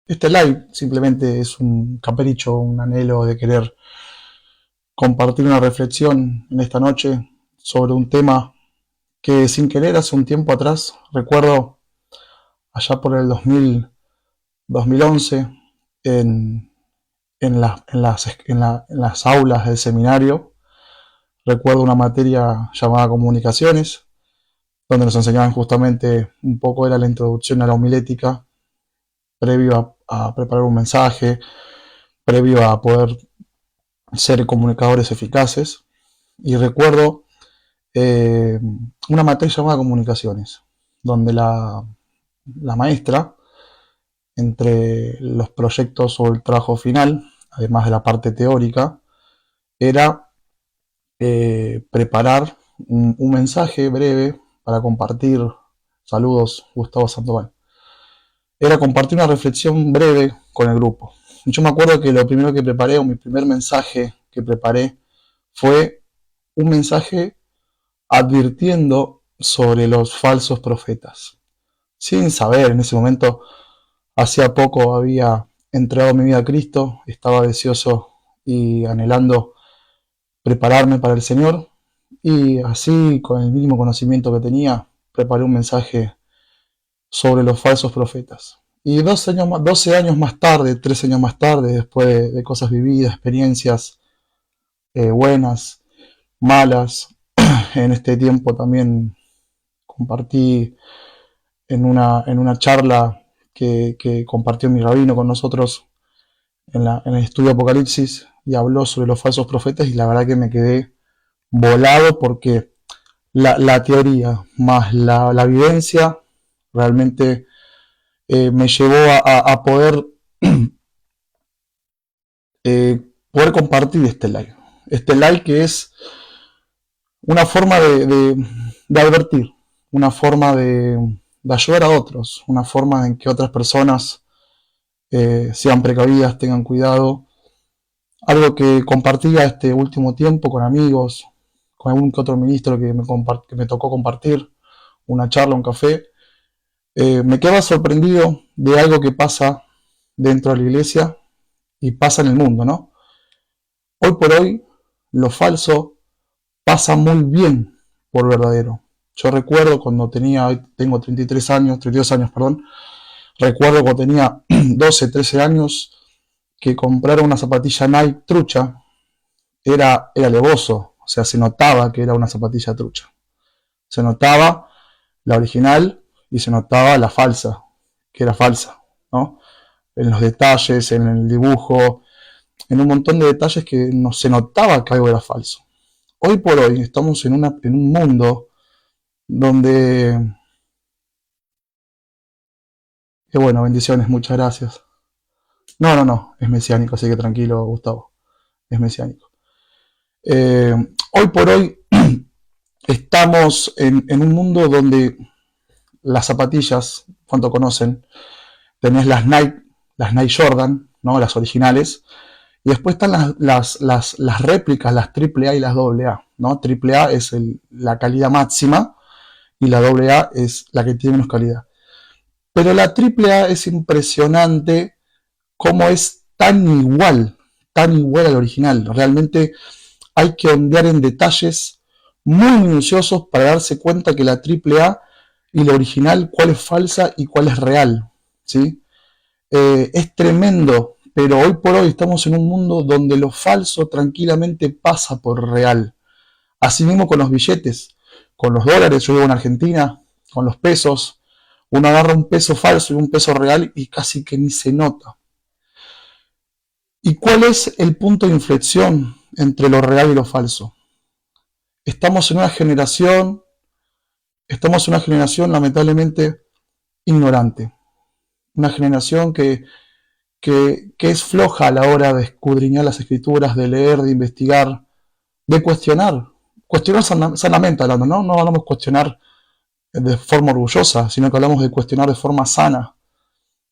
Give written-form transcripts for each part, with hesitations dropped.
Este live simplemente es un capricho, un anhelo de querer compartir una reflexión en esta noche sobre un tema que sin querer hace un tiempo atrás, recuerdo allá por el 2011, en, en las aulas del seminario, recuerdo una materia llamada comunicaciones, donde nos enseñaban justamente un poco, era la introducción a la homilética, previo a preparar un mensaje, previo a poder ser comunicadores eficaces. Y recuerdo eh, una materia llamada comunicaciones, donde la maestra, entre los proyectos o el trabajo final, además de la parte teórica, era preparar un mensaje breve para compartir. Saludos, Gustavo Sandoval. Era compartir una reflexión breve con el grupo. Yo me acuerdo que lo primero que preparé, o mi primer mensaje que preparé, fue un mensaje advirtiendo sobre los falsos profetas. Sin saber, en ese momento, hacía poco había entregado mi vida a Cristo, estaba deseoso y anhelando prepararme para el Señor, y así, con el mínimo conocimiento que tenía, preparé un mensaje sobre los falsos profetas. Y 12 años más tarde, 13 años más tarde, después de cosas vividas, experiencias buenas, malas, en este tiempo también compartí en una charla que compartió mi rabino con nosotros en el estudio Apocalipsis, y habló sobre los falsos profetas, y la verdad que me quedé volado porque la teoría más la vivencia realmente me llevó a poder, poder compartir este live. Este live que es una forma de advertir, una forma de ayudar a otros, una forma en que otras personas sean precavidas, tengan cuidado. Algo que compartía este último tiempo con amigos, con algún que otro ministro que me tocó compartir, una charla, un café. Me quedaba sorprendido de algo que pasa dentro de la iglesia y pasa en el mundo, ¿no? Hoy por hoy, lo falso pasa muy bien por verdadero. Yo recuerdo cuando hoy tengo 32 años, perdón. Recuerdo cuando tenía 12, 13 años, que comprar una zapatilla Nike trucha era alevoso. O sea, se notaba que era una zapatilla trucha. Se notaba la original y se notaba la falsa, que era falsa, ¿no? En los detalles, en el dibujo, en un montón de detalles que no se notaba que algo era falso. Hoy por hoy estamos en un mundo donde... Qué bueno, bendiciones, muchas gracias. No, es mesiánico, así que tranquilo, Gustavo, es mesiánico. Hoy por hoy estamos en un mundo donde las zapatillas, ¿cuánto conocen? Tenés las Nike Jordan, ¿no? Las originales, y después están las réplicas, las AAA y las AA, ¿no? AAA es la calidad máxima y la AA es la que tiene menos calidad. Pero la AAA es impresionante cómo es tan igual al original. Realmente hay que ondear en detalles muy minuciosos para darse cuenta que la AAA y la original, cuál es falsa y cuál es real, ¿sí? Es tremendo, pero hoy por hoy estamos en un mundo donde lo falso tranquilamente pasa por real. Así mismo con los billetes, con los dólares. Yo vivo en Argentina, con los pesos. Uno agarra un peso falso y un peso real y casi que ni se nota. ¿Y cuál es el punto de inflexión entre lo real y lo falso? Estamos en una generación lamentablemente ignorante. Una generación que es floja a la hora de escudriñar las escrituras, de leer, de investigar, de cuestionar sanamente hablando, ¿no? No hablamos de cuestionar de forma orgullosa, sino que hablamos de cuestionar de forma sana,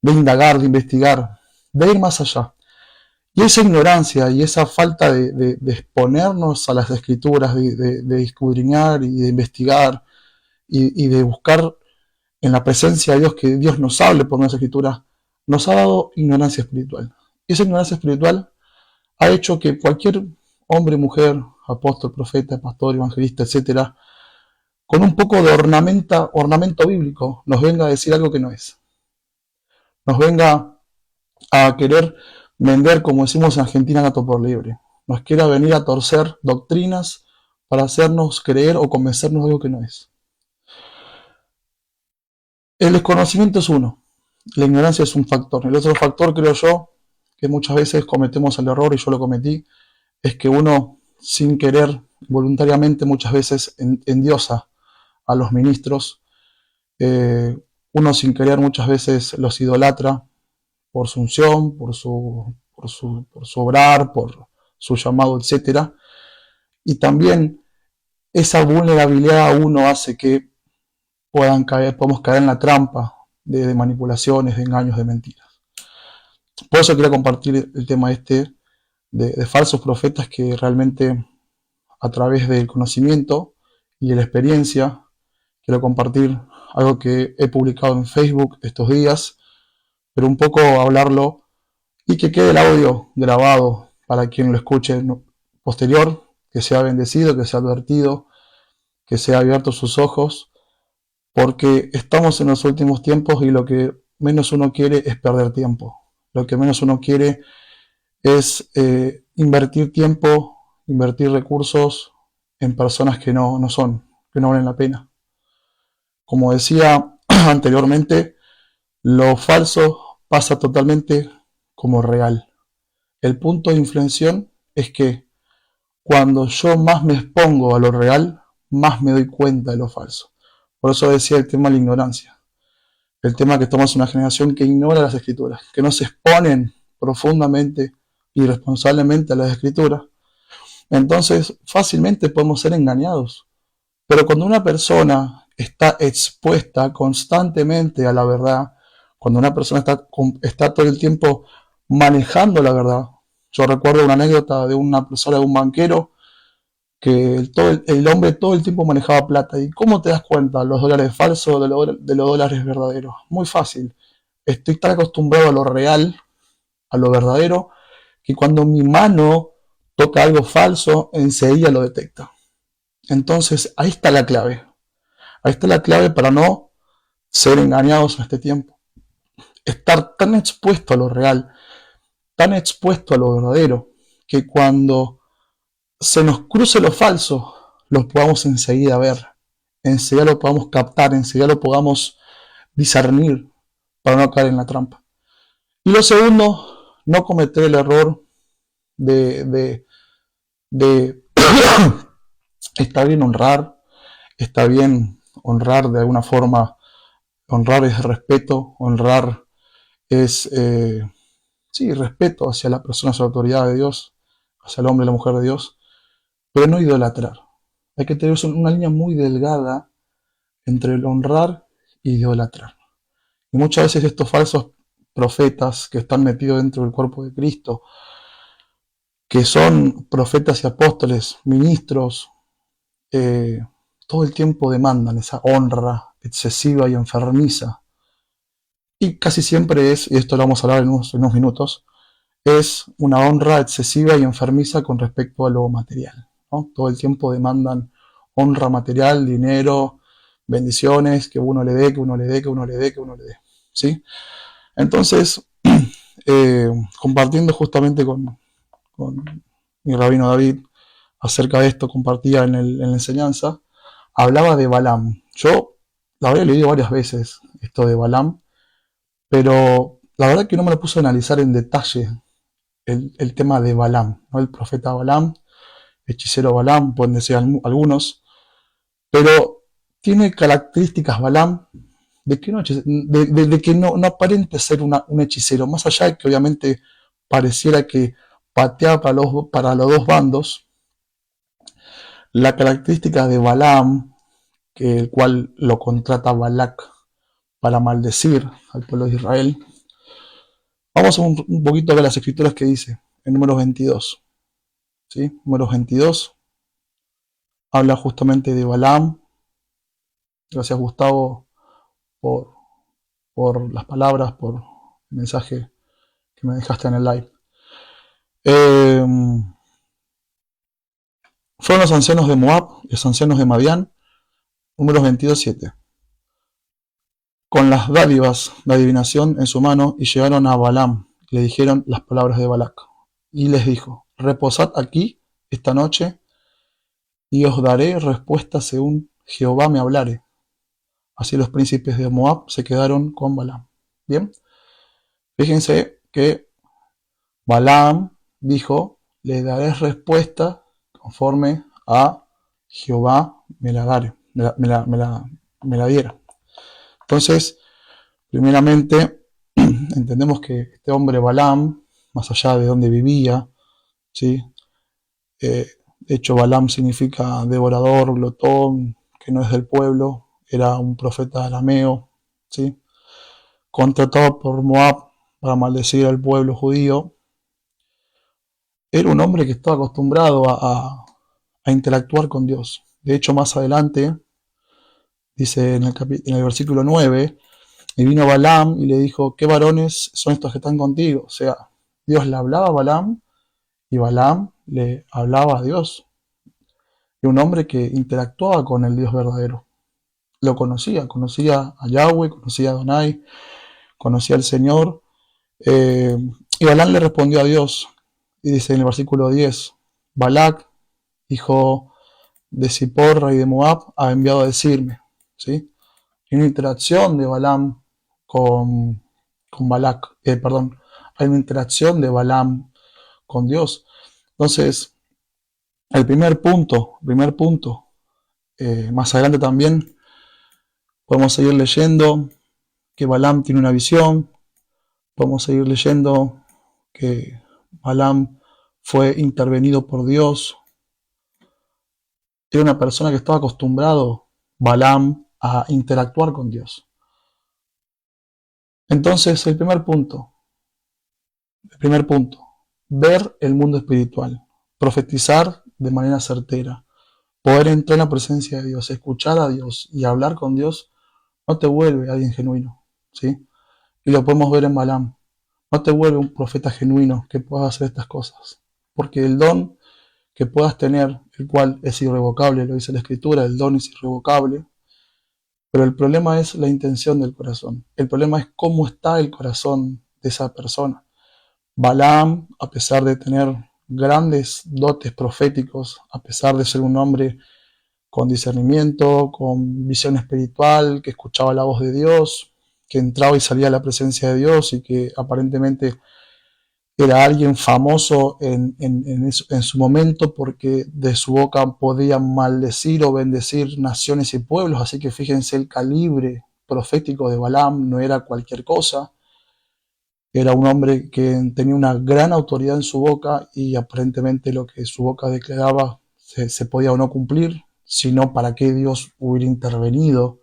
de indagar, de investigar, de ir más allá. Y esa ignorancia y esa falta de exponernos a las escrituras, de escudriñar y de investigar y de buscar en la presencia de Dios, que Dios nos hable por nuestras escrituras, nos ha dado ignorancia espiritual. Y esa ignorancia espiritual ha hecho que cualquier hombre, mujer, apóstol, profeta, pastor, evangelista, etcétera, con un poco de ornamento bíblico, nos venga a decir algo que no es. Nos venga a querer vender, como decimos en Argentina, gato por liebre. Nos quiera venir a torcer doctrinas para hacernos creer o convencernos de algo que no es. El desconocimiento es uno, la ignorancia es un factor. El otro factor, creo yo, que muchas veces cometemos el error, y yo lo cometí, es que uno, sin querer, voluntariamente, muchas veces endiosa a los ministros. Uno sin querer muchas veces los idolatra por su unción, por su obrar, por su llamado, etcétera. Y también esa vulnerabilidad a uno hace que podamos caer en la trampa de manipulaciones, de engaños, de mentiras. Por eso quería compartir el tema de falsos profetas que realmente, a través del conocimiento y de la experiencia, quiero compartir algo que he publicado en Facebook estos días, pero un poco hablarlo y que quede el audio grabado para quien lo escuche posterior, que sea bendecido, que sea advertido, que sea abierto sus ojos, porque estamos en los últimos tiempos y lo que menos uno quiere es perder tiempo. Lo que menos uno quiere es invertir tiempo, invertir recursos en personas que no son, que no valen la pena. Como decía anteriormente, lo falso pasa totalmente como real. El punto de inflexión es que cuando yo más me expongo a lo real, más me doy cuenta de lo falso. Por eso decía el tema de la ignorancia. El tema que estamos en una generación que ignora las escrituras, que no se exponen profundamente y responsablemente a las escrituras. Entonces fácilmente podemos ser engañados. Pero cuando una persona está expuesta constantemente a la verdad, cuando una persona está todo el tiempo manejando la verdad. Yo recuerdo una anécdota de una persona, de un banquero, que el hombre todo el tiempo manejaba plata. ¿Y cómo te das cuenta? ¿Los dólares falsos de los dólares verdaderos? Muy fácil. Estoy tan acostumbrado a lo real, a lo verdadero, que cuando mi mano toca algo falso, enseguida lo detecta. Entonces, ahí está la clave. Ahí está la clave para no ser engañados en este tiempo. Estar tan expuesto a lo real, tan expuesto a lo verdadero, que cuando se nos cruce lo falso, lo podamos enseguida ver, enseguida lo podamos captar, enseguida lo podamos discernir para no caer en la trampa. Y lo segundo, no cometer el error de está bien honrar, está bien honrar de alguna forma. Honrar es respeto, honrar es, sí, respeto hacia la persona, hacia la autoridad de Dios, hacia el hombre y la mujer de Dios, pero no idolatrar. Hay que tener una línea muy delgada entre el honrar y idolatrar. Y muchas veces estos falsos profetas que están metidos dentro del cuerpo de Cristo, que son profetas y apóstoles, ministros, eh, todo el tiempo demandan esa honra excesiva y enfermiza. Y casi siempre es, y esto lo vamos a hablar en unos minutos, es una honra excesiva y enfermiza con respecto a lo material, ¿no? Todo el tiempo demandan honra material, dinero, bendiciones, que uno le dé, que uno le dé, que uno le dé, que uno le dé, ¿sí? Entonces, compartiendo justamente con mi rabino David acerca de esto, compartía en la enseñanza, hablaba de Balaam. Yo lo había leído varias veces, esto de Balaam, pero la verdad que no me lo puse a analizar en detalle el tema de Balaam, ¿no? El profeta Balaam, hechicero Balaam, pueden decir algunos, pero tiene características Balaam de que no aparente ser un hechicero, más allá de que obviamente pareciera que patea para los dos bandos. La característica de Balaam, el cual lo contrata Balac para maldecir al pueblo de Israel. Vamos a un poquito a ver las escrituras que dice en números 22. ¿Sí? Números 22 habla justamente de Balaam. Gracias, Gustavo, por las palabras, por el mensaje que me dejaste en el live. Eh, Fueron los ancianos de Moab, los ancianos de Madián, números 22:7, con las dádivas de adivinación en su mano, y llegaron a Balaam, y le dijeron las palabras de Balac. Y les dijo: reposad aquí esta noche, y os daré respuesta según Jehová me hablare. Así los príncipes de Moab se quedaron con Balaam. Bien, fíjense que Balaam dijo: le daré respuesta conforme a Jehová me la dare, me la diera. Entonces, primeramente, entendemos que este hombre Balaam, más allá de donde vivía, ¿sí? De hecho, Balaam significa devorador, glotón, que no es del pueblo, era un profeta arameo, ¿sí? Contratado por Moab para maldecir al pueblo judío. Era un hombre que estaba acostumbrado a interactuar con Dios. De hecho, más adelante, dice en el versículo 9, y vino Balaam y le dijo: ¿qué varones son estos que están contigo? O sea, Dios le hablaba a Balaam y Balaam le hablaba a Dios. Y un hombre que interactuaba con el Dios verdadero. Lo conocía a Yahweh, conocía a Adonai, conocía al Señor. Y Balaam le respondió a Dios. Y dice en el versículo 10, Balac, hijo de Zippor, rey de Moab, ha enviado a decirme, ¿sí? Hay una interacción de Balaam con Balac, hay una interacción de Balaam con Dios. Entonces, el primer punto, más adelante también podemos seguir leyendo que Balaam tiene una visión, podemos seguir leyendo que Balaam fue intervenido por Dios. Era una persona que estaba acostumbrado, Balaam, a interactuar con Dios. Entonces, el primer punto, ver el mundo espiritual, profetizar de manera certera, poder entrar en la presencia de Dios, escuchar a Dios y hablar con Dios, no te vuelve alguien genuino, ¿sí? Y lo podemos ver en Balaam. No te vuelve un profeta genuino que pueda hacer estas cosas, porque el don que puedas tener, el cual es irrevocable, lo dice la Escritura, el don es irrevocable, pero el problema es la intención del corazón. El problema es cómo está el corazón de esa persona. Balaam, a pesar de tener grandes dotes proféticos, a pesar de ser un hombre con discernimiento, con visión espiritual, que escuchaba la voz de Dios, que entraba y salía a la presencia de Dios y que aparentemente era alguien famoso en su momento porque de su boca podía maldecir o bendecir naciones y pueblos. Así que fíjense, el calibre profético de Balaam no era cualquier cosa. Era un hombre que tenía una gran autoridad en su boca y aparentemente lo que su boca declaraba se podía o no cumplir, sino para qué Dios hubiera intervenido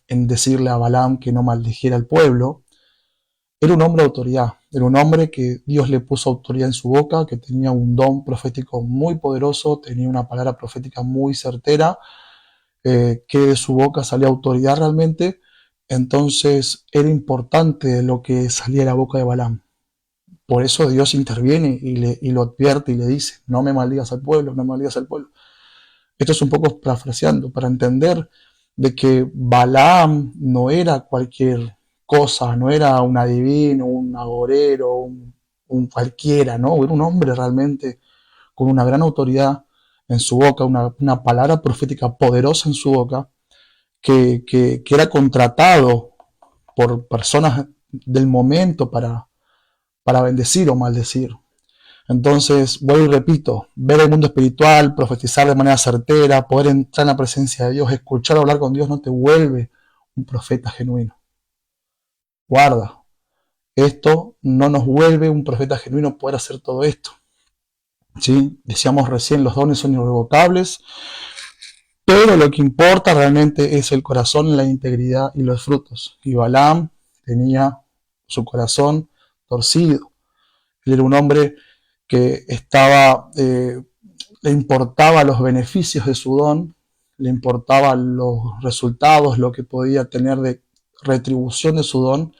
en decirle a Balaam que no maldijera al pueblo. Era un hombre de autoridad, era un hombre que Dios le puso autoridad en su boca, que tenía un don profético muy poderoso, tenía una palabra profética muy certera, que de su boca salía autoridad realmente. Entonces era importante lo que salía de la boca de Balaam. Por eso Dios interviene y lo advierte y le dice: no me maldigas al pueblo, no me maldigas al pueblo. Esto es un poco parafraseando para entender de que Balaam no era cualquier cosa, no era un adivino, un agorero, un cualquiera, ¿no? Era un hombre realmente con una gran autoridad en su boca, una palabra profética poderosa en su boca, que era contratado por personas del momento para bendecir o maldecir. Entonces, vuelvo y repito, ver el mundo espiritual, profetizar de manera certera, poder entrar en la presencia de Dios, escuchar hablar con Dios, no te vuelve un profeta genuino. Guarda, esto no nos vuelve un profeta genuino poder hacer todo esto. ¿Sí? Decíamos recién, los dones son irrevocables, pero lo que importa realmente es el corazón, la integridad y los frutos. Y Balaam tenía su corazón torcido. Él era un hombre que le importaba los beneficios de su don, le importaban los resultados, lo que podía tener de retribución de su don,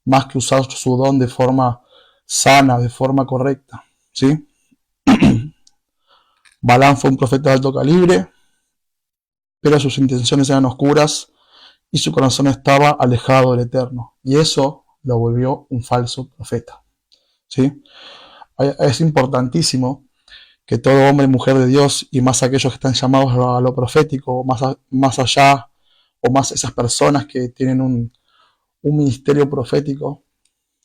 más que usar su don de forma sana, de forma correcta, ¿sí? Balaam fue un profeta de alto calibre, pero sus intenciones eran oscuras y su corazón estaba alejado del Eterno. Y eso lo volvió un falso profeta, ¿sí? Es importantísimo que todo hombre y mujer de Dios, y más aquellos que están llamados a lo profético, más allá, o más esas personas que tienen un ministerio profético,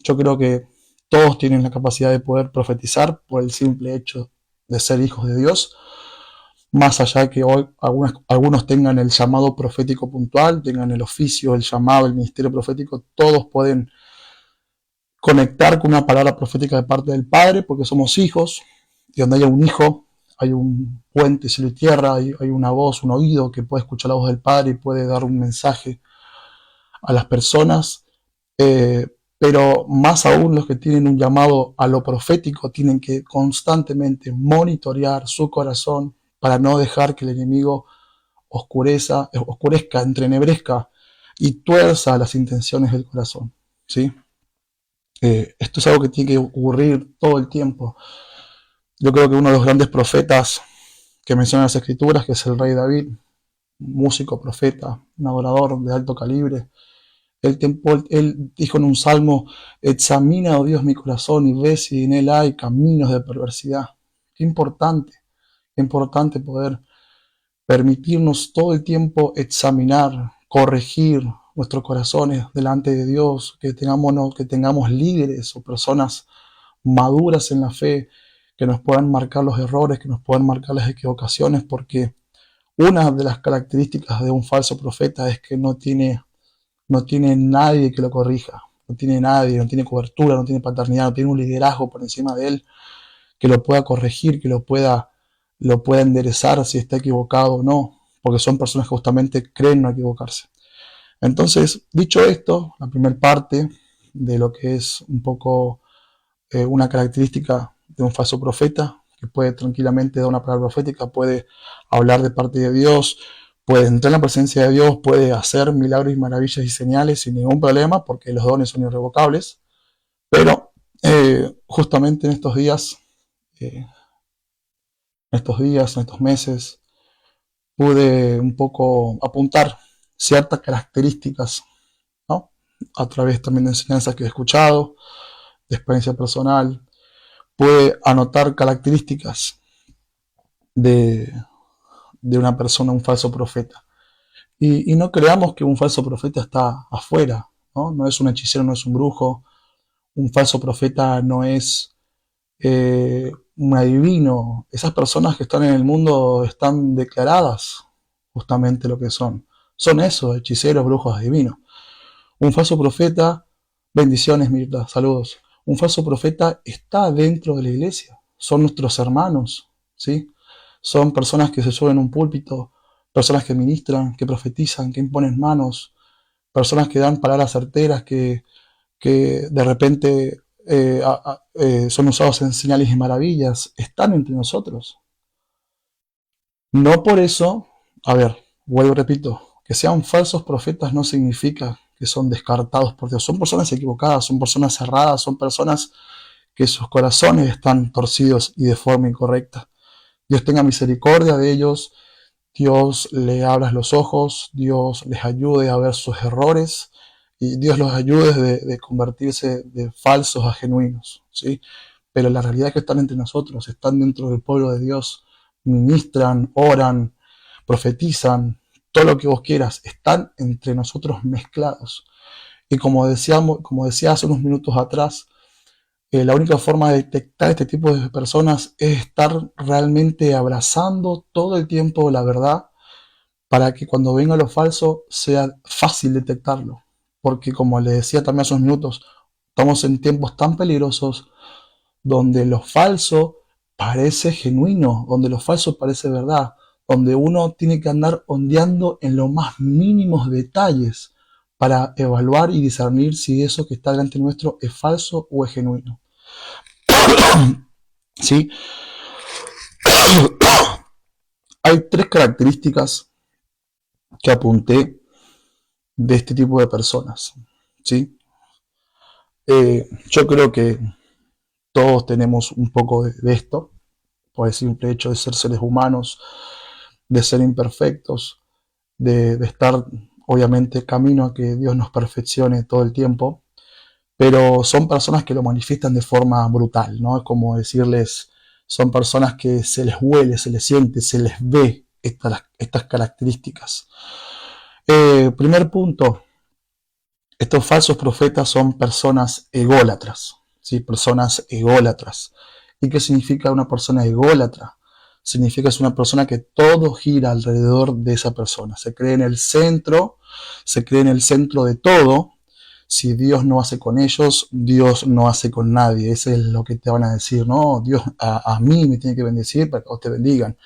yo creo que todos tienen la capacidad de poder profetizar por el simple hecho de ser hijos de Dios, más allá de que hoy algunos tengan el llamado profético puntual, tengan el oficio, el llamado, el ministerio profético, todos pueden conectar con una palabra profética de parte del Padre, porque somos hijos, y donde haya un hijo, hay un puente cielo y tierra, hay una voz, un oído que puede escuchar la voz del Padre y puede dar un mensaje a las personas. Pero más aún los que tienen un llamado a lo profético tienen que constantemente monitorear su corazón para no dejar que el enemigo oscurezca, entrenebrezca y tuerza las intenciones del corazón, ¿sí? Esto es algo que tiene que ocurrir todo el tiempo. Yo creo que uno de los grandes profetas que mencionan las escrituras, que es el rey David, músico, profeta, un adorador de alto calibre, él dijo en un salmo: examina, oh Dios, mi corazón y ve si en él hay caminos de perversidad. Qué importante poder permitirnos todo el tiempo examinar, corregir nuestros corazones delante de Dios, que tengamos líderes o personas maduras en la fe, que nos puedan marcar los errores, que nos puedan marcar las equivocaciones, porque una de las características de un falso profeta es que no tiene nadie que lo corrija, no tiene nadie, no tiene cobertura, no tiene paternidad, no tiene un liderazgo por encima de él que lo pueda corregir, que lo pueda enderezar si está equivocado o no, porque son personas que justamente creen no equivocarse. Entonces, dicho esto, la primera parte de lo que es un poco una característica de un falso profeta, que puede tranquilamente dar una palabra profética, puede hablar de parte de Dios, puede entrar en la presencia de Dios, puede hacer milagros y maravillas y señales sin ningún problema, porque los dones son irrevocables, pero justamente en estos días, en estos meses, pude un poco apuntar ciertas características, ¿no? A través también de enseñanzas que he escuchado, de experiencia personal, pude anotar características de, de una persona, un falso profeta. Y no creamos que un falso profeta está afuera, ¿no? No es un hechicero, no es un brujo. Un falso profeta no es un adivino. Esas personas que están en el mundo están declaradas justamente lo que son. Son esos, hechiceros, brujos, adivinos. Un falso profeta, bendiciones Mirta, saludos. Un falso profeta está dentro de la iglesia. Son nuestros hermanos, ¿sí? Son personas que se suben a un púlpito, personas que ministran, que profetizan, que imponen manos, personas que dan palabras certeras, que de repente son usados en señales y maravillas, están entre nosotros. No por eso, a ver, vuelvo y repito, que sean falsos profetas no significa que son descartados por Dios. Son personas equivocadas, son personas cerradas, son personas que sus corazones están torcidos y de forma incorrecta. Dios tenga misericordia de ellos, Dios le abra los ojos, Dios les ayude a ver sus errores y Dios los ayude de convertirse de falsos a genuinos, ¿sí? Pero la realidad es que están entre nosotros, están dentro del pueblo de Dios, ministran, oran, profetizan, todo lo que vos quieras, están entre nosotros mezclados. Y como decía hace unos minutos atrás, la única forma de detectar este tipo de personas es estar realmente abrazando todo el tiempo la verdad para que cuando venga lo falso sea fácil detectarlo. Porque como le decía también hace unos minutos, estamos en tiempos tan peligrosos donde lo falso parece genuino, donde lo falso parece verdad, donde uno tiene que andar ondeando en los más mínimos detalles para evaluar y discernir si eso que está delante nuestro es falso o es genuino. ¿Sí? Hay tres características que apunté de este tipo de personas, ¿sí? Yo creo que todos tenemos un poco de esto, por el simple hecho de ser seres humanos, de ser imperfectos, de estar obviamente camino a que Dios nos perfeccione todo el tiempo, pero son personas que lo manifiestan de forma brutal, ¿no? Es como decirles, son personas que se les huele, se les siente, se les ve estas características. Primer punto, estos falsos profetas son personas ególatras, ¿sí? Personas ególatras. ¿Y qué significa una persona ególatra? Significa que es una persona que todo gira alrededor de esa persona. Se cree en el centro, se cree en el centro de todo. Si Dios no hace con ellos, Dios no hace con nadie. Eso es lo que te van a decir, ¿no? Dios a mí me tiene que bendecir para que vos te bendigan.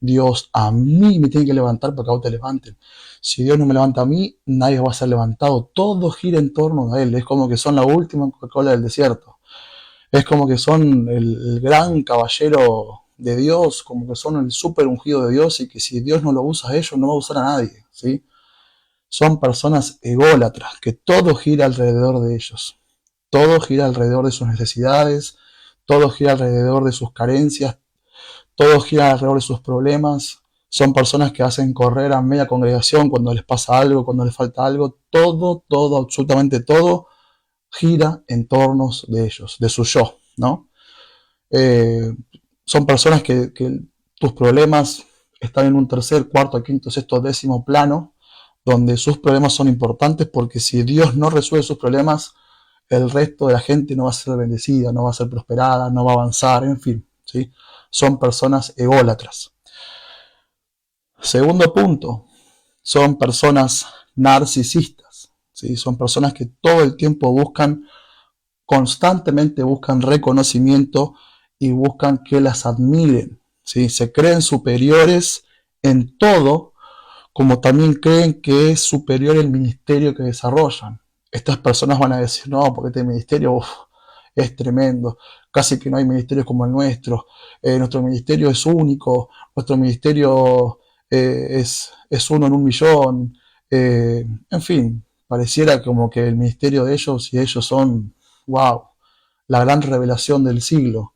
Dios a mí me tiene que levantar para que vos te levanten. Si Dios no me levanta a mí, nadie va a ser levantado. Todo gira en torno a Él. Es como que son la última Coca-Cola del desierto. Es como que son el gran caballero de Dios, como que son el súper ungido de Dios y que si Dios no lo usa a ellos, no va a usar a nadie, ¿sí? Son personas ególatras, que todo gira alrededor de ellos. Todo gira alrededor de sus necesidades, todo gira alrededor de sus carencias, todo gira alrededor de sus problemas. Son personas que hacen correr a media congregación cuando les pasa algo, cuando les falta algo. Todo, absolutamente todo gira en torno de ellos, de su yo, ¿no? Eh, Son personas que tus problemas están en un tercer, cuarto, quinto, sexto, décimo plano, donde sus problemas son importantes porque si Dios no resuelve sus problemas, el resto de la gente no va a ser bendecida, no va a ser prosperada, no va a avanzar, en fin, ¿sí? Son personas ególatras. Segundo punto, son personas narcisistas, ¿sí? Son personas que todo el tiempo constantemente buscan reconocimiento y buscan que las admiren, ¿sí? Se creen superiores en todo, como también creen que es superior el ministerio que desarrollan. Estas personas van a decir, no, porque este ministerio es tremendo, casi que no hay ministerios como el nuestro, nuestro ministerio es único, nuestro ministerio es uno en un millón, en fin, pareciera como que el ministerio de ellos y ellos son, wow, la gran revelación del siglo,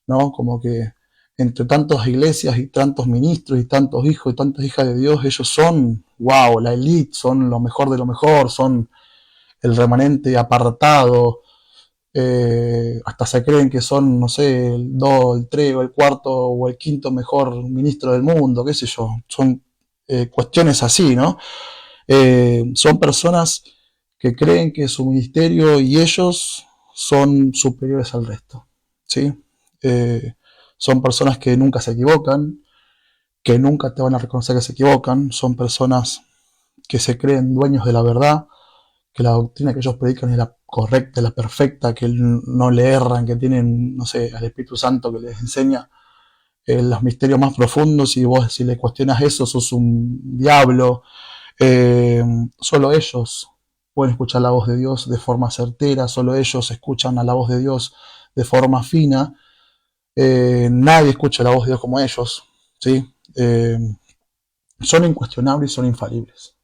¿no? Como que entre tantas iglesias y tantos ministros y tantos hijos y tantas hijas de Dios, ellos son, wow, la elite, son lo mejor de lo mejor, son el remanente apartado, hasta se creen que son, no sé, el 2, el 3 o el cuarto o el quinto mejor ministro del mundo, qué sé yo, son cuestiones así, ¿no? Son personas que creen que su ministerio y ellos son superiores al resto, ¿sí? Eh, Son personas que nunca se equivocan, que nunca te van a reconocer que se equivocan, son personas que se creen dueños de la verdad, que la doctrina que ellos predican es la correcta, la perfecta, que no le erran, que tienen, no sé, al Espíritu Santo que les enseña los misterios más profundos y vos si le cuestionas eso sos un diablo. Solo ellos pueden escuchar la voz de Dios de forma certera, solo ellos escuchan a la voz de Dios de forma fina. Nadie escucha la voz de Dios como ellos, ¿sí? Son incuestionables y son infalibles.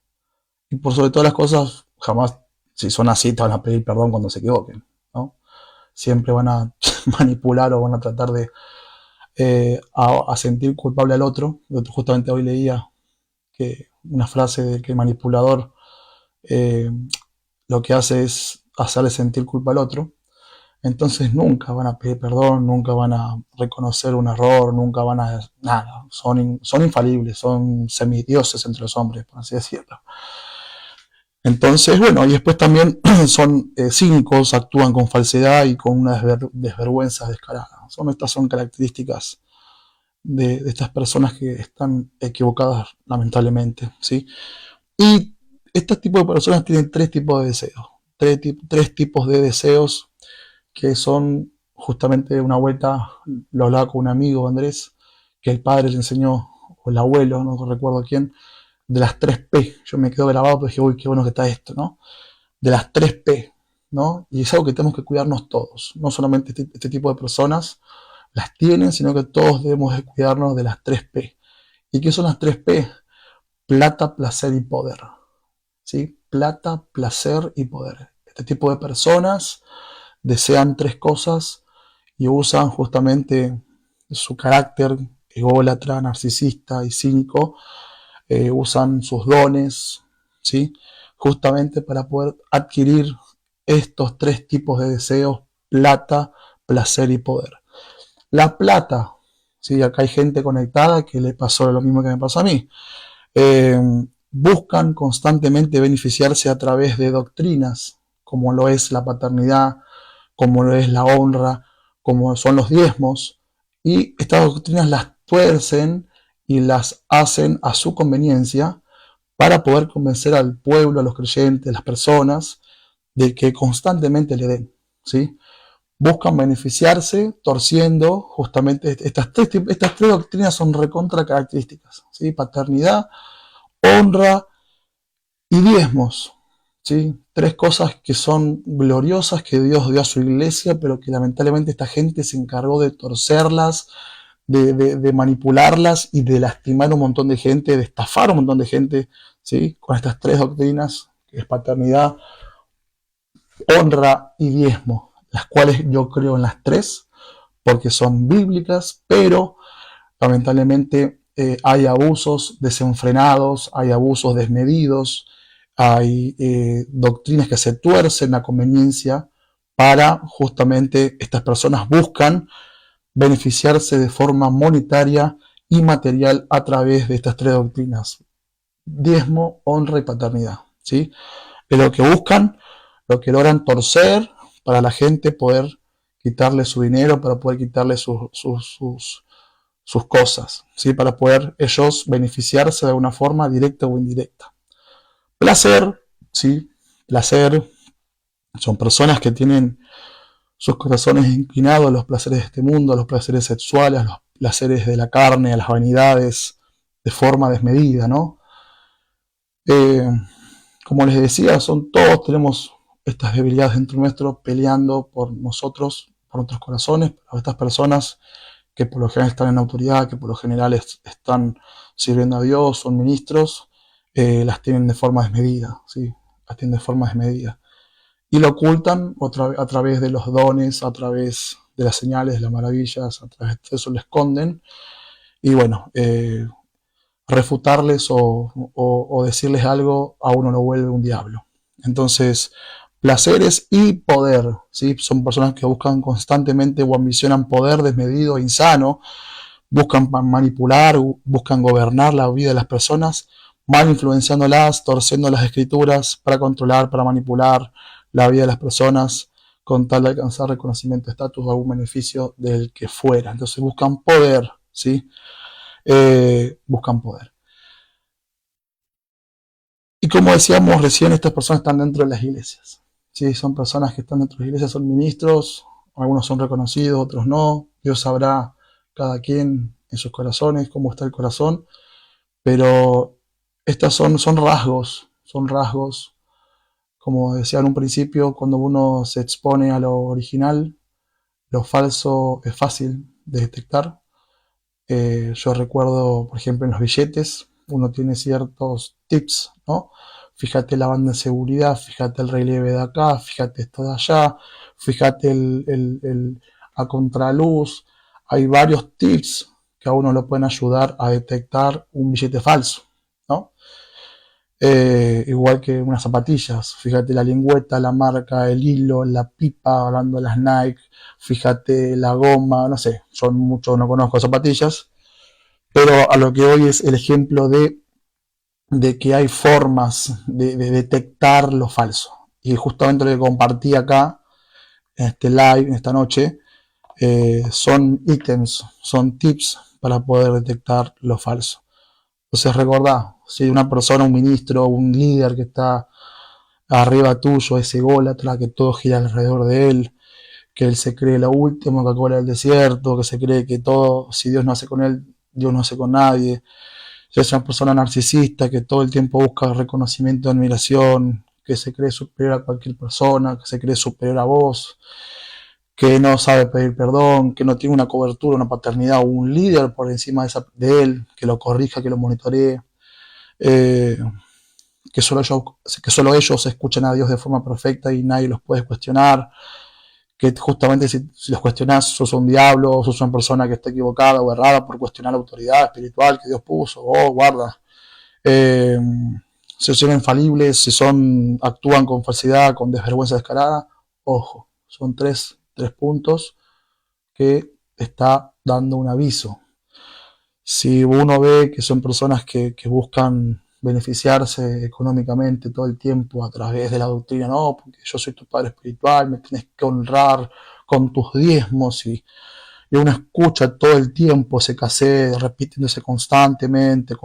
Y por sobre todas las cosas, jamás, si son así, te van a pedir perdón cuando se equivoquen, ¿no? Siempre van a manipular o van a tratar de a sentir culpable al otro. Justamente hoy leía que una frase de que el manipulador eh, lo que hace es hacerle sentir culpa al otro. Entonces nunca van a pedir perdón, nunca van a reconocer un error, nunca van a nada. Son infalibles, son semidioses entre los hombres, por así decirlo. Entonces, bueno, y después también son cínicos, actúan con falsedad y con una desvergüenza descarada. Estas son características de estas personas que están equivocadas, lamentablemente, ¿sí? Y este tipo de personas tienen tres tipos de deseos. Tres tipos de deseos que son justamente una vuelta, lo hablaba con un amigo, Andrés, que el padre le enseñó, o el abuelo, no recuerdo quién, de las 3P. Yo me quedo grabado, pero dije, uy, qué bueno que está esto, ¿no? De las 3P, ¿no? Y es algo que tenemos que cuidarnos todos. No solamente este tipo de personas las tienen, sino que todos debemos de cuidarnos de las 3P. ¿Y qué son las 3P? Plata, placer y poder. ¿Sí? Plata, placer y poder. Este tipo de personas desean tres cosas y usan justamente su carácter ególatra, narcisista y cínico, usan sus dones, ¿sí? Justamente para poder adquirir estos tres tipos de deseos: plata, placer y poder. La plata, ¿sí? Acá hay gente conectada que le pasó lo mismo que me pasó a mí. Eh, Buscan constantemente beneficiarse a través de doctrinas, como lo es la paternidad, como lo es la honra, como son los diezmos, y estas doctrinas las tuercen y las hacen a su conveniencia para poder convencer al pueblo, a los creyentes, a las personas, de que constantemente le den, ¿sí? Buscan beneficiarse torciendo justamente estas tres doctrinas. Son recontra características, ¿sí? Paternidad, honra y diezmos, ¿sí? Tres cosas que son gloriosas que Dios dio a su iglesia, pero que lamentablemente esta gente se encargó de torcerlas, de manipularlas y de lastimar a un montón de gente, de estafar a un montón de gente, ¿sí? Con estas tres doctrinas, que es paternidad, honra y diezmo, las cuales yo creo en las tres, porque son bíblicas, pero lamentablemente hay abusos desenfrenados, hay abusos desmedidos, hay doctrinas que se tuercen a conveniencia para justamente estas personas buscan beneficiarse de forma monetaria y material a través de estas tres doctrinas: diezmo, honra y paternidad, ¿sí? Es lo que buscan, lo que logran torcer para la gente poder quitarle su dinero, para poder quitarle sus cosas, ¿sí? Para poder ellos beneficiarse de alguna forma directa o indirecta. Placer, ¿sí? Placer, son personas que tienen sus corazones inclinados a los placeres de este mundo, a los placeres sexuales, a los placeres de la carne, a las vanidades, de forma desmedida, ¿no? Eh, Como les decía, todos tenemos estas debilidades dentro nuestro, peleando por nosotros, por nuestros corazones, por estas personas que por lo general están en autoridad, que por lo general están sirviendo a Dios, son ministros, las tienen de forma desmedida, ¿sí? Las tienen de forma desmedida. Y lo ocultan a través de los dones, a través de las señales, de las maravillas, a través de eso lo esconden. Y bueno, refutarles o decirles algo a uno lo vuelve un diablo. Entonces, placeres y poder, ¿sí? Son personas que buscan constantemente o ambicionan poder desmedido e insano, buscan manipular, buscan gobernar la vida de las personas, mal influenciándolas, torciendo las escrituras para controlar, para manipular la vida de las personas con tal de alcanzar reconocimiento, estatus o algún beneficio del que fuera. Entonces buscan poder, ¿sí? Buscan poder. Y como decíamos recién, estas personas están dentro de las iglesias, ¿sí? Son personas que están dentro de las iglesias, son ministros, algunos son reconocidos, otros no. Dios sabrá cada quien en sus corazones cómo está el corazón, pero estas son rasgos, como decía en un principio, cuando uno se expone a lo original, lo falso es fácil de detectar. Yo recuerdo, por ejemplo, en los billetes, uno tiene ciertos tips, ¿no? Fíjate la banda de seguridad, fíjate el relieve de acá, fíjate esto de allá, fíjate a contraluz. Hay varios tips que a uno lo pueden ayudar a detectar un billete falso, ¿no? Igual que unas zapatillas, fíjate la lengüeta, la marca, el hilo, la pipa, hablando de las Nike, fíjate la goma, no sé, yo mucho no conozco zapatillas, pero a lo que hoy es el ejemplo de que hay formas de detectar lo falso. Y justamente lo que compartí acá, en este live, en esta noche, son ítems, son tips para poder detectar lo falso. Entonces recordá, si una persona, un ministro, un líder que está arriba tuyo, es ególatra, que todo gira alrededor de él, que él se cree lo último, Coca-Cola del desierto, que se cree que todo, si Dios no hace con él, Dios no hace con nadie. Si es una persona narcisista que todo el tiempo busca reconocimiento, admiración, que se cree superior a cualquier persona, que se cree superior a vos, que no sabe pedir perdón, que no tiene una cobertura, una paternidad o un líder por encima de él, que lo corrija, que lo monitoree, eh, que solo ellos escuchan a Dios de forma perfecta y nadie los puede cuestionar, que justamente si los cuestionás, sos un diablo, sos una persona que está equivocada o errada por cuestionar la autoridad espiritual que Dios puso, guarda. Eh, si son infalibles, si actúan con falsedad, con desvergüenza descarada, ojo, son tres puntos que está dando un aviso. Si uno ve que son personas que buscan beneficiarse económicamente todo el tiempo a través de la doctrina, no, porque yo soy tu padre espiritual, me tienes que honrar con tus diezmos, y uno escucha todo el tiempo ese cassette repitiéndose constantemente,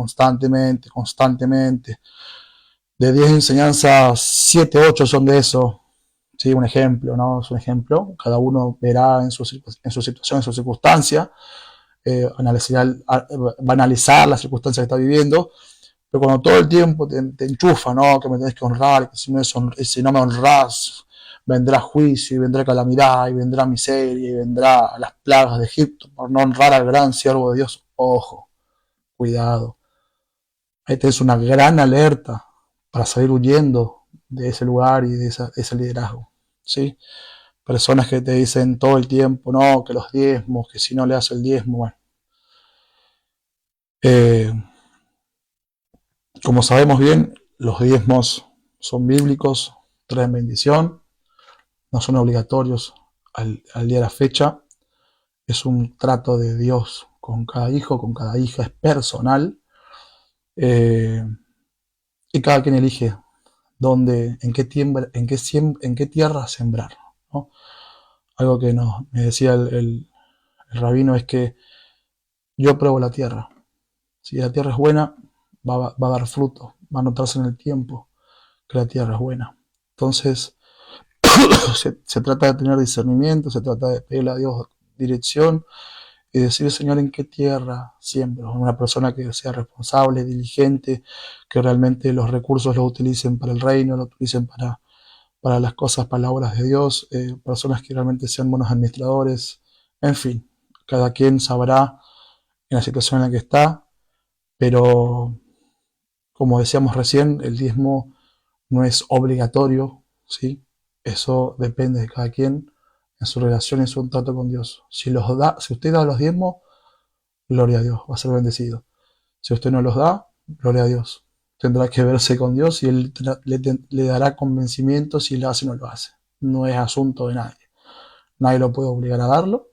de 10 enseñanzas, 7, 8 son de eso. Sí, un ejemplo, ¿no? Es un ejemplo. Cada uno verá en su situación, en su circunstancia, va a analizar la circunstancia que está viviendo, pero cuando todo el tiempo te enchufa, ¿no? Que me tenés que honrar, que si no me honrás, vendrá juicio, y vendrá calamidad, y vendrá miseria, y vendrá las plagas de Egipto, por no honrar al gran siervo de Dios. Ojo, cuidado. Ahí tenés una gran alerta para salir huyendo de ese lugar y de ese liderazgo, ¿sí? Personas que te dicen todo el tiempo, no, que los diezmos, que si no le das el diezmo, bueno. Como sabemos bien, los diezmos son bíblicos, traen bendición, no son obligatorios al día de la fecha. Es un trato de Dios con cada hijo, con cada hija, es personal. Y cada quien elige dónde, en qué tierra sembrar, ¿no? Algo que me decía el rabino es que yo pruebo la tierra. Si la tierra es buena, va a dar fruto, va a notarse en el tiempo que la tierra es buena. Entonces, se trata de tener discernimiento, se trata de pedirle a Dios dirección y decir, Señor, ¿en qué tierra siembro? Una persona que sea responsable, diligente, que realmente los recursos los utilicen para el reino, los utilicen para las cosas, para las obras de Dios, personas que realmente sean buenos administradores, en fin, cada quien sabrá en la situación en la que está, pero como decíamos recién, el diezmo no es obligatorio, ¿sí? Eso depende de cada quien en su relación, en su trato con Dios. Si usted da los diezmos, gloria a Dios, va a ser bendecido. Si usted no los da, gloria a Dios. Tendrá que verse con Dios y Él le dará convencimiento si lo hace o no lo hace. No es asunto de nadie. Nadie lo puede obligar a darlo,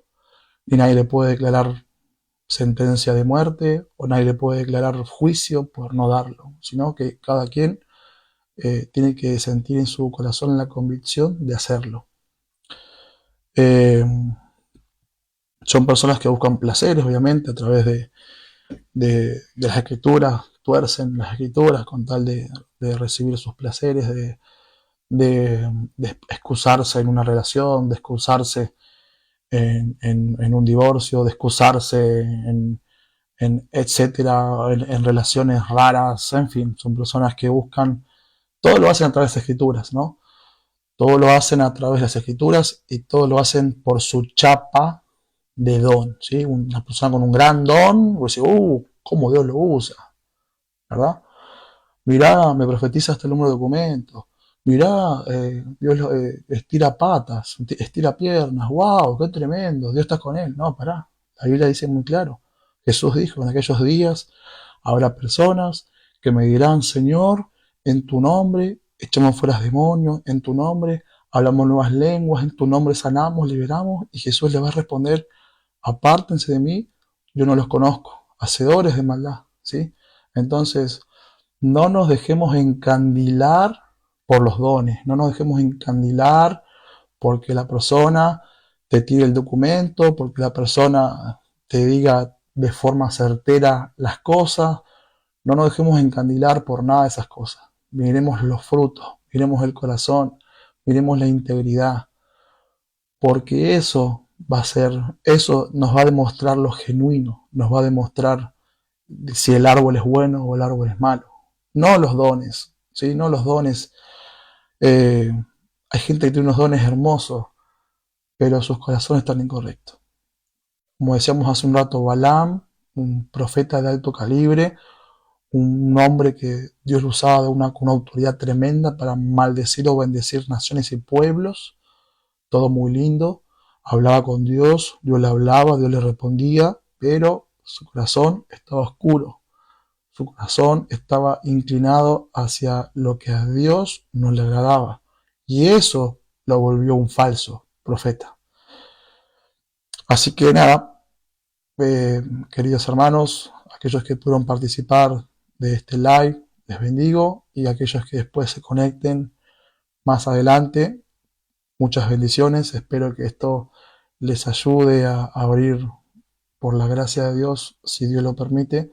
ni nadie le puede declarar sentencia de muerte, o nadie le puede declarar juicio por no darlo, sino que cada quien tiene que sentir en su corazón la convicción de hacerlo. Son personas que buscan placeres, obviamente, a través de las escrituras, tuercen las escrituras con tal de recibir sus placeres, de excusarse en una relación, de excusarse en un divorcio, de excusarse etcétera, en relaciones raras, en fin, son personas que buscan, todo lo hacen a través de las escrituras, ¿no? Todo lo hacen a través de las escrituras y todo lo hacen por su chapa de don, ¿sí? Una persona con un gran don, pues dice, cómo Dios lo usa, ¿verdad? Mirá, me profetiza hasta el número de documentos. Mirá, Dios estira patas, estira piernas. ¡Wow! ¡Qué tremendo! Dios está con él. No, pará. La Biblia dice muy claro. Jesús dijo, en aquellos días habrá personas que me dirán, Señor, en tu nombre echamos fuera demonios, en tu nombre hablamos nuevas lenguas, en tu nombre sanamos, liberamos. Y Jesús le va a responder, apártense de mí, yo no los conozco, hacedores de maldad, ¿sí? Entonces, no nos dejemos encandilar por los dones, no nos dejemos encandilar porque la persona te tire el documento, porque la persona te diga de forma certera las cosas. No nos dejemos encandilar por nada de esas cosas. Miremos los frutos, miremos el corazón, miremos la integridad, porque eso nos va a demostrar lo genuino, nos va a demostrar si el árbol es bueno o el árbol es malo. No los dones, ¿sí? No los dones. Hay gente que tiene unos dones hermosos, pero sus corazones están incorrectos. Como decíamos hace un rato, Balaam, un profeta de alto calibre, un hombre que Dios lo usaba con una autoridad tremenda para maldecir o bendecir naciones y pueblos, todo muy lindo, hablaba con Dios, Dios le hablaba, Dios le respondía, pero su corazón estaba oscuro, su corazón estaba inclinado hacia lo que a Dios no le agradaba, y eso lo volvió un falso profeta. Así que nada, queridos hermanos, aquellos que pudieron participar de este live, les bendigo, y aquellos que después se conecten más adelante, muchas bendiciones. Espero que esto les ayude a abrir, por la gracia de Dios, si Dios lo permite,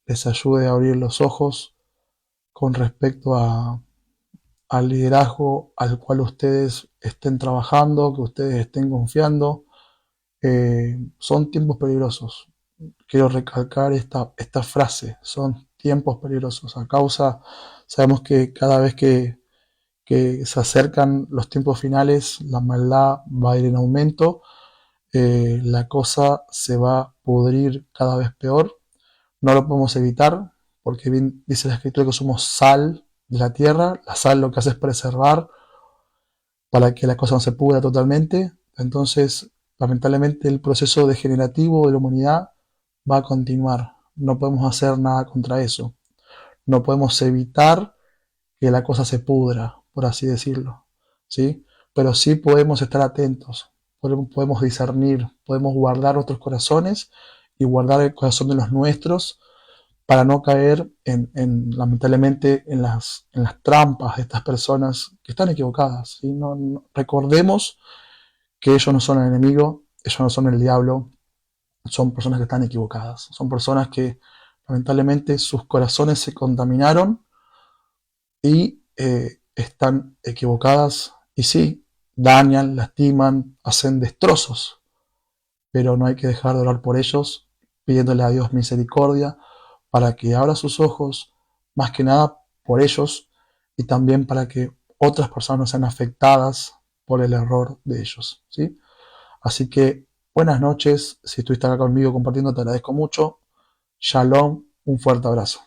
les ayude a abrir los ojos con respecto al liderazgo al cual ustedes estén trabajando, que ustedes estén confiando. Son tiempos peligrosos. Quiero recalcar esta frase, son tiempos peligrosos. Sabemos que cada vez que se acercan los tiempos finales, la maldad va a ir en aumento, la cosa se va a pudrir cada vez peor. No lo podemos evitar, porque bien dice la Escritura que somos sal de la tierra. La sal lo que hace es preservar para que la cosa no se pudra totalmente. Entonces, lamentablemente, el proceso degenerativo de la humanidad va a continuar. No podemos hacer nada contra eso. No podemos evitar que la cosa se pudra, por así decirlo, ¿sí? Pero sí podemos estar atentos, podemos discernir, podemos guardar nuestros corazones y guardar el corazón de los nuestros para no caer lamentablemente en las trampas de estas personas que están equivocadas, ¿sí? Recordemos que ellos no son el enemigo, ellos no son el diablo, son personas que están equivocadas, son personas que lamentablemente sus corazones se contaminaron y están equivocadas, y sí, dañan, lastiman, hacen destrozos, pero no hay que dejar de orar por ellos, pidiéndole a Dios misericordia para que abra sus ojos, más que nada por ellos, y también para que otras personas no sean afectadas por el error de ellos, ¿sí? Así que buenas noches, si estuviste acá conmigo compartiendo te agradezco mucho. Shalom, un fuerte abrazo.